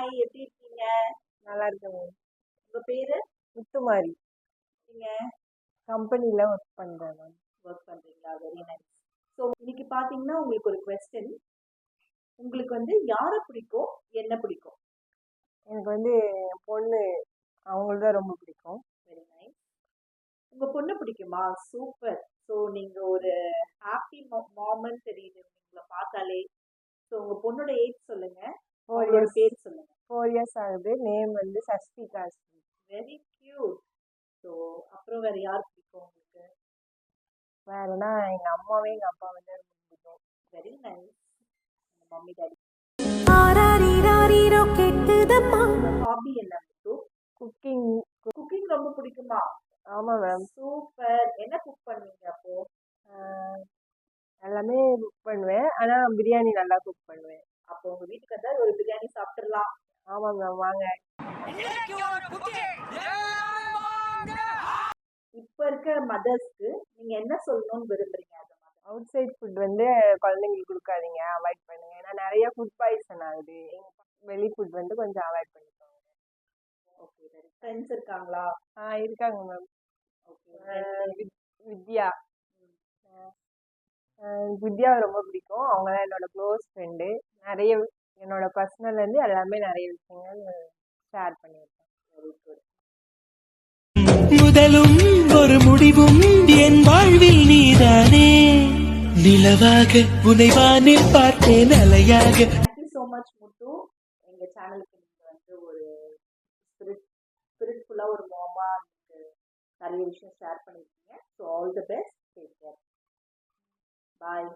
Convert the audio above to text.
Hi, எப்படி இருக்கீங்க? நல்லா இருக்கேன் மேம். உங்க பேரு? முத்துமாரி நீங்க கம்பெனியில் ஒர்க் பண்ணுறேன் மேம். ஒர்க் பண்றீங்களா? Very nice. ஸோ இன்னைக்கு பார்த்தீங்கன்னா உங்களுக்கு ஒரு கொஸ்டின். உங்களுக்கு வந்து யாரை பிடிக்கும், என்ன பிடிக்கும்? எனக்கு வந்து என் பொண்ணு அவங்களுக்கு தான் ரொம்ப பிடிக்கும். Very nice. உங்க பொண்ணு பிடிக்குமா? சூப்பர். ஸோ நீங்க ஒரு ஹாப்பி மாமன் தெரியுது உங்களை பார்த்தாலே. ஸோ உங்க பொண்ணோட ஏஜ் சொல்லுங்க, 4 அவங்களோட இயர்ஸ் பேர் சொல்லுங்க. 4 இயர்ஸ் ஆகுது. நேம் வந்து சஷ்டிகா. Very cute. ஸோ அப்புறம் வேற யார் பிடிக்கும் உங்களுக்கு? வேறுனா எங்கள் அம்மாவே எங்கள் அப்பா வந்து ரொம்ப பிடிக்கும். Very nice. Mummy daddy. Hobby என்ன? குக்கிங். குக்கிங் ரொம்ப பிடிக்குமா? ஆமாம் மேம். சூப்பர். என்ன குக் பண்ணுவீங்க அப்போ? எல்லாமே குக் பண்ணுவேன், ஆனால் பிரியாணி நல்லா குக் பண்ணுவேன். அப்போ உங்க வீட்டுக்கு வந்தா ஒரு பிரியாணி சாப்பிட்டுடலாம். ஆமாம் மேம், வாங்க. இப்ப இருக்க மதர்ஸ்க்கு நீங்க என்ன சொல்லணும்னு விரும்புறீங்க? அவுட் சைட் ஃபுட் வந்து குழந்தைங்களுக்கு கொடுக்காதீங்க, அவாய்ட் பண்ணுங்க. ஏன்னா நிறைய ஃபுட் பாய்சன் ஆகுது. வெளி ஃபுட் வந்து கொஞ்சம் அவாய்ட் பண்ணிக்கோங்க. ஓகே. ஃப்ரெண்ட்ஸ் இருக்காங்களா? இருக்காங்க மேம். ஓகே. வித்யா. வித்யாவை ரொம்ப பிடிக்கும். அவங்க தான் என்னோட க்ளோஸ் ஃப்ரெண்டு. நிறைய என்னோட பர்சனல்லேருந்து எல்லாமே நிறைய விஷயங்கள் ஷேர் பண்ணியிருக்கேன். Very good. முதலும் ஒரு முடிவும் என் வாழ்வில் நீதானே. நிலவாக உனைவானில் பார்த்தேன் அலையாக. தேங்க்யூ ஸோ மச் முத்து. எங்க சேனலுக்கு நீங்க வந்து ஒரு ஸ்பிரிட்ஃபுல்லா ஒரு மாமா நிறைய விஷயம் ஷேர் பண்ணிருக்கீங்க. So all the best. Take care. Bye.